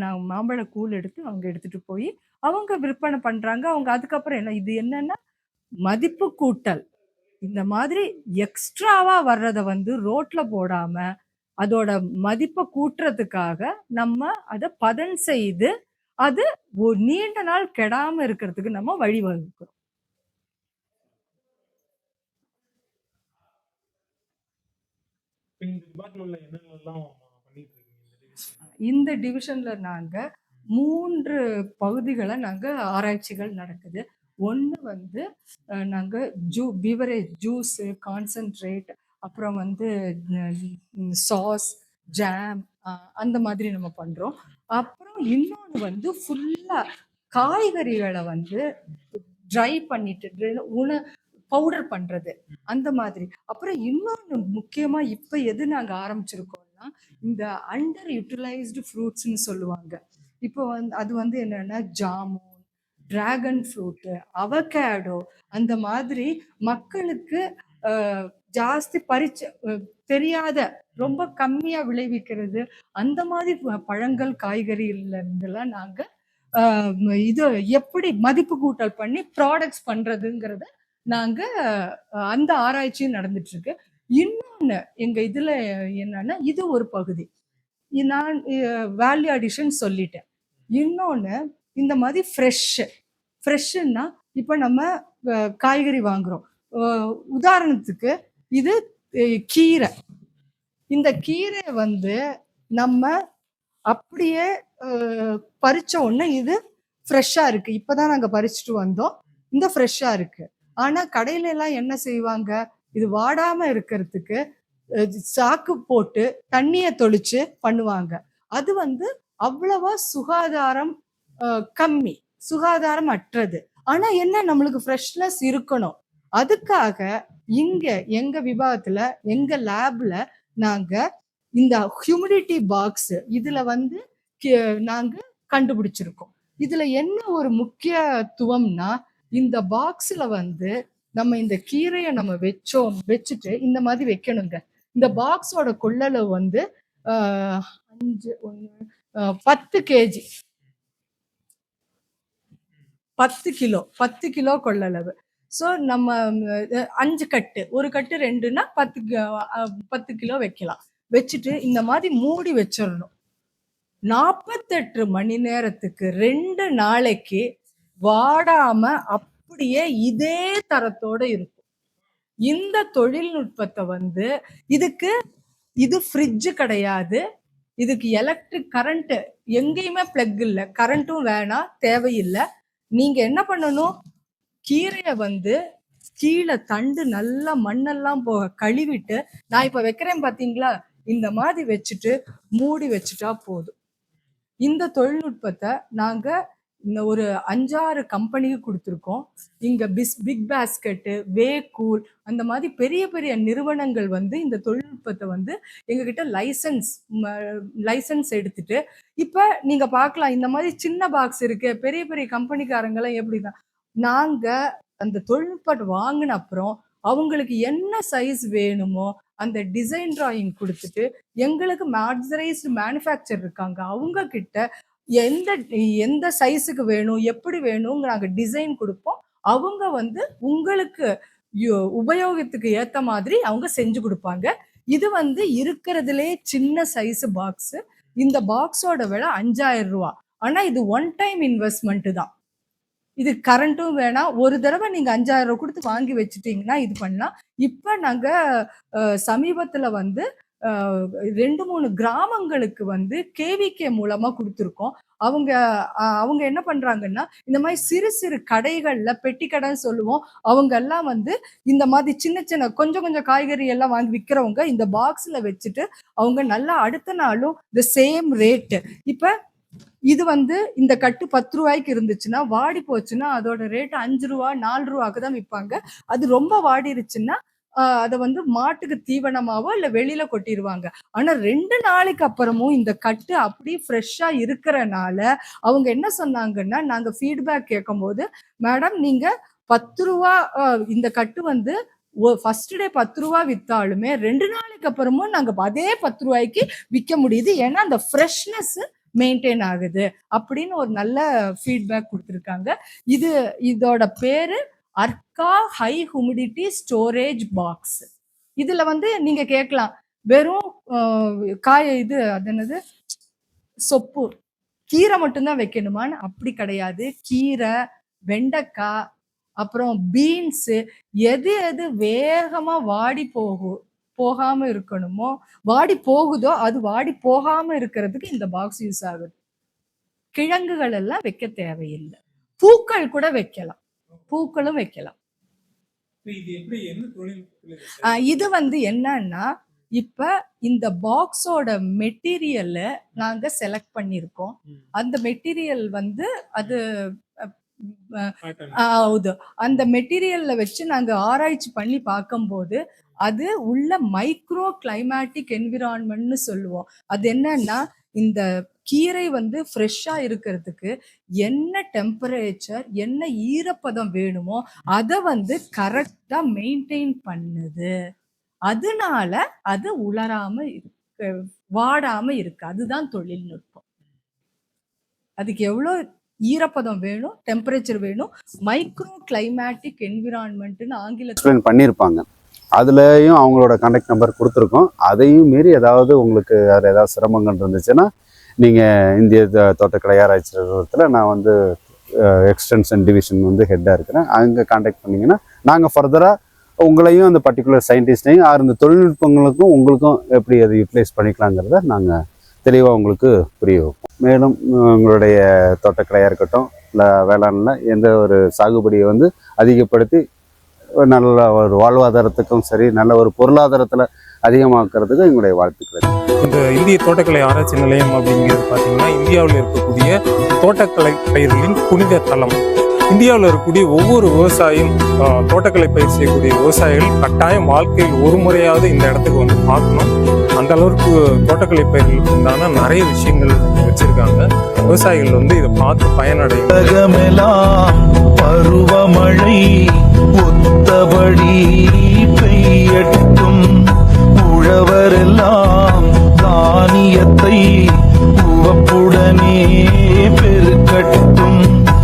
நான் மாம்பழ கூழ் எடுத்து அவங்க எடுத்துட்டு போய் அவங்க விற்பனை பண்றாங்க. அவங்க அதுக்கப்புறம் என்ன இது என்னன்னா மதிப்பு கூட்டல். இந்த மாதிரி எக்ஸ்ட்ராவா வர்றத வந்து ரோட்ல போடாம அதோட மதிப்பை கூட்டுறதுக்காக நம்ம அதை பதன் செய்து அது நீண்ட நாள் கெடாம இருக்கிறதுக்கு நம்ம வழிவகுக்கிறோம். இந்த டிவிஷன்ல நாங்க 3 பகுதிகளை நாங்க ஆராய்ச்சிகள் நடக்குது. ஒன்று வந்து நாங்க பிவரேஜ் ஜூஸ் கான்சென்ட்ரேட், அப்புறம் வந்து சாஸ் ஜாம் அந்த மாதிரி நம்ம பண்றோம். அப்புறம் இன்னொன்று வந்து ஃபுல்லா காய்கறிகளை வந்து ட்ரை பண்ணிட்டு பவுடர் பண்றது அந்த மாதிரி. அப்புறம் இன்னொன்று முக்கியமா இப்ப எது நாங்க ஆரம்பிச்சிருக்கோம்னா இந்த அண்டர் யூட்டிலைஸ்டு ஃப்ரூட்ஸ்ன்னு சொல்லுவாங்க. இப்போ வந்து அது வந்து என்னன்னா ஜாமுன், டிராகன் ஃப்ரூட்டு, அவகேடோ, அந்த மாதிரி மக்களுக்கு ஜாஸ்தி தெரியாத ரொம்ப கம்மியா விளைவிக்கிறது அந்த மாதிரி பழங்கள் காய்கறில இருந்தெல்லாம் நாங்க இது எப்படி மதிப்பு கூட்டல் பண்ணி ப்ராடக்ட்ஸ் பண்றதுங்கிறத நாங்க அந்த ஆராய்ச்சியும் நடந்துட்டு இருக்கு. இன்னொன்னு எங்க இதுல என்னன்னா இது ஒரு பகுதி நான் வேல்யூ அடிஷன் சொல்லிட்டேன். இன்னொன்னு இந்த மாதிரி ஃப்ரெஷ்ஷுன்னா இப்போ நம்ம காய்கறி வாங்குறோம். உதாரணத்துக்கு இது கீரை. இந்த கீரை வந்து நம்ம அப்படியே பறிச்ச உடனே இது ஃப்ரெஷ்ஷா இருக்கு. இப்பதான் நாங்க பறிச்சுட்டு வந்தோம், இந்த ஃப்ரெஷ்ஷா இருக்கு. ஆனா கடையில எல்லாம் என்ன செய்வாங்க, இது வாடாம இருக்கிறதுக்கு சாக்கு போட்டு தண்ணிய தொளிச்சு பண்ணுவாங்க. அது வந்து அவ்வளவா சுகாதாரம் கம்மி, சுகாதாரம் அற்றது. ஆனா என்ன நம்மளுக்கு ஃப்ரெஷ்னஸ் இருக்கணும். அதுக்காக இங்க எங்க விபாகத்துல எங்க லேப்ல நாங்க இந்த ஹியூமிடிட்டி பாக்ஸ் இதுல வந்து நாங்க கண்டுபிடிச்சிருக்கோம். இதுல என்ன ஒரு முக்கியத்துவம்னா இந்த பாக்ஸ்ல வந்து நம்ம இந்த கீரையை நம்ம வச்சுட்டு இந்த மாதிரி வைக்கணுங்க. இந்த பாக்ஸோட கொள்ளளவு வந்து 10 கேஜி, 10 கிலோ கொள்ளளவு. ஸோ நம்ம 5 கட்டு, ஒரு கட்டு 2ன்னா 10 கிலோ வைக்கலாம். வச்சுட்டு இந்த மாதிரி மூடி வச்சிடணும். 48 மணி நேரத்துக்கு 2 நாளைக்கு வாடாம அப்படியே இதே தரத்தோட இருக்கும். இந்த தொழில்நுட்பத்தை வந்து இது ஃப்ரிட்ஜ் கிடையாது, இதுக்கு எலக்ட்ரிக் கரண்ட் எங்கேயுமே பிளக் இல்லை, கரண்ட்டும் வேணாம், தேவையில்லை. நீங்க என்ன பண்ணணும், கீரையை வந்து கீழே தண்டு நல்லா மண்ணெல்லாம் போக கழுவிட்டு, நான் இப்ப வைக்கிறேன் பாத்தீங்களா, இந்த மாதிரி வச்சுட்டு மூடி வச்சுட்டா போதும். இந்த தொழில்நுட்பத்தை நாங்க ஒரு 5-6 கம்பெனிக்கு கொடுத்துருக்கோம். இங்க பிக் பாஸ்கெட்டு, வேக்கூல், அந்த மாதிரி பெரிய பெரிய நிறுவனங்கள் வந்து இந்த தொழில்நுட்பத்தை வந்து எங்ககிட்ட லைசன்ஸ் எடுத்துட்டு, இப்ப நீங்க பார்க்கலாம் இந்த மாதிரி சின்ன பாக்ஸ் இருக்கு, பெரிய பெரிய கம்பெனிக்காரங்கெல்லாம் எப்படிதான் நாங்க அந்த தொழில்நுட்பத்தை வாங்கின அப்புறம் அவங்களுக்கு என்ன சைஸ் வேணுமோ அந்த டிசைன் டிராயிங் கொடுத்துட்டு, எங்களுக்கு மார்ஜரைஸ்டு மேனுஃபேக்சர் இருக்காங்க, அவங்க கிட்ட எந்த சைஸுக்கு வேணும், எப்படி வேணும் நாங்க டிசைன் கொடுப்போம். அவங்க வந்து உங்களுக்கு உபயோகத்துக்கு ஏத்த மாதிரி அவங்க செஞ்சு கொடுப்பாங்க. இது வந்து இருக்கிறதுலே சின்ன சைஸ் பாக்ஸ். இந்த பாக்ஸோட விலை 5000 ரூபாய். ஆனா இது ஒன் டைம் இன்வெஸ்ட்மெண்ட் தான். இது கரண்ட்டும் வேணாம், ஒரு தடவை நீங்க 5000 ரூபாய் கொடுத்து வாங்கி வச்சுட்டீங்கன்னா இது பண்ணலாம். இப்ப நாங்க சமீபத்துல வந்து 2-3 கிராமங்களுக்கு வந்து கேவிகே மூலமா கொடுத்துருக்கோம். அவங்க என்ன பண்றாங்கன்னா இந்த மாதிரி சிறு சிறு கடைகள்ல பெட்டி கடைன்னு சொல்லுவோம், அவங்க எல்லாம் வந்து இந்த மாதிரி சின்ன சின்ன கொஞ்சம் கொஞ்சம் காய்கறி எல்லாம் வாங்கி விற்கிறவங்க இந்த பாக்ஸ்ல வச்சுட்டு அவங்க நல்லா அடுத்த நாளும் த சேம் ரேட். இப்ப இது வந்து இந்த கட்டு 10 ரூபாய்க்கு இருந்துச்சுன்னா வாடி போச்சுன்னா அதோட ரேட் 5 ரூபா 4 ரூபாய்க்கு தான் விற்பாங்க. அது ரொம்ப வாடிருச்சுன்னா அதை வந்து மாட்டுக்கு தீவனமாவோ இல்ல வெளியில கொட்டிடுவாங்க. ஆனா 2 நாளைக்கு அப்புறமும் இந்த கட்டு அப்படி ஃப்ரெஷ்ஷா இருக்கிறனால அவங்க என்ன சொன்னாங்கன்னா, நாங்க ஃபீட்பேக் கேட்கும் போது, மேடம் நீங்க 10 ரூபா இந்த கட்டு வந்து ஃபர்ஸ்ட் டே 10 ரூபா வித்தாலுமே 2 நாளைக்கு அப்புறமும் நாங்க அதே 10 ரூபாய்க்கு விற்க முடியுது. ஏன்னா அந்த ஃப்ரெஷ்னஸ் மெயின்டைன் ஆகுது அப்படின்னு ஒரு நல்ல ஃபீட்பேக் கொடுத்துருக்காங்க. இதோட பேரு Arka high humidity storage box. இதுல வந்து நீங்க கேட்கலாம், வெறும் அது என்னது சொப்பு கீரை மட்டும்தான் வைக்கணுமான்னு. அப்படி கிடையாது. கீரை, வெண்டைக்காய், அப்புறம் பீன்ஸ், எது எது வேகமா போகாம இருக்கணுமோ, வாடி போகுதோ அது வாடி போகாம இருக்கிறதுக்கு இந்த பாக்ஸ் யூஸ் ஆகுது. கிழங்குகள் எல்லாம் வைக்க தேவையில்லை. பூக்கள் கூட வைக்கலாம், பூக்களும் வைக்கலாம். இது வந்து என்னன்னா, இப்ப இந்த பாக்ஸோட மெட்டீரியல்ல நாங்க செலக்ட் பண்ணிருக்கோம். அந்த மெட்டீரியல் வந்து அது அந்த மெட்டீரியல்ல வச்சு நாங்க ஆராய்ச்சி பண்ணி பார்க்கும்போது அது உள்ள மைக்ரோ கிளைமேட்டிக் என்விரான்மெண்ட்னு சொல்லுவோம். அது என்னன்னா, இந்த கீரை வந்து ஃப்ரெஷ்ஷா இருக்கிறதுக்கு என்ன டெம்பரேச்சர், என்ன ஈரப்பதம் வேணுமோ அதை வந்து கரெக்டா மெயின்டைன் பண்ணுது. அதனால அது உலராம இருக்கு, வாடாம இருக்கு. அதுதான் தொழில்நுட்பம். அதுக்கு எவ்வளவு ஈரப்பதம் வேணும், டெம்பரேச்சர் வேணும், மைக்ரோ கிளைமேட்டிக் என்விரான்மெண்ட்னு ஆங்கிலத்தில் பண்ணியிருப்பாங்க. அதுலயும் அவங்களோட கான்டாக்ட் நம்பர் கொடுத்துருக்கோம். அதையும் மீறி ஏதாவது உங்களுக்கு அதில் ஏதாவது சிரமங்கள் இருந்துச்சுன்னா நீங்கள் இந்திய தோட்டக்கலை ஆராய்ச்சி நிறுவனத்தில் நான் வந்து எக்ஸ்டென்ஷன் டிவிஷன் வந்து ஹெட்டாக இருக்கிறேன். அங்கே கான்டாக்ட் பண்ணிங்கன்னா நாங்கள் ஃபர்தராக உங்களையும் அந்த பர்டிகுலர் சயின்டிஸ்டையும் அந்த தொழில்நுட்பங்களுக்கும் உங்களுக்கும் எப்படி அதை யூட்டிலைஸ் பண்ணிக்கலாங்கிறத நாங்கள் தெளிவாக உங்களுக்கு புரிய வைப்போம். மேலும் உங்களுடைய தோட்டக்கலையாக இருக்கட்டும், இல்லை வேளாண்ல எந்த ஒரு சாகுபடியை வந்து அதிகப்படுத்தி நல்ல ஒரு வாழ்வாதாரத்துக்கும் சரி, நல்ல ஒரு பொருளாதாரத்தில் அதிகமாக்குறதுக்கு எங்களுடைய வாழ்த்துக்கள். இந்த இந்திய தோட்டக்கலை ஆராய்ச்சி நிலையம் அப்படிங்கிறது பார்த்தீங்கன்னா இந்தியாவில் இருக்கக்கூடிய தோட்டக்கலை பயிர்களின் புனித தலம். இந்தியாவில் இருக்கக்கூடிய ஒவ்வொரு விவசாயியும், தோட்டக்கலை பயிர் செய்யக்கூடிய விவசாயிகள் கட்டாயம் வாழ்க்கையில் ஒரு முறையாவது இந்த இடத்துக்கு வந்து பார்க்கணும். அந்த அளவுக்கு தோட்டக்கலை பயிர்களுக்கு உண்டான நிறைய விஷயங்கள் வச்சிருக்காங்க. விவசாயிகள் வந்து இதை பார்த்து பயனடையும். பருவமழை ஒத்தபடி பெய்யட்டும்.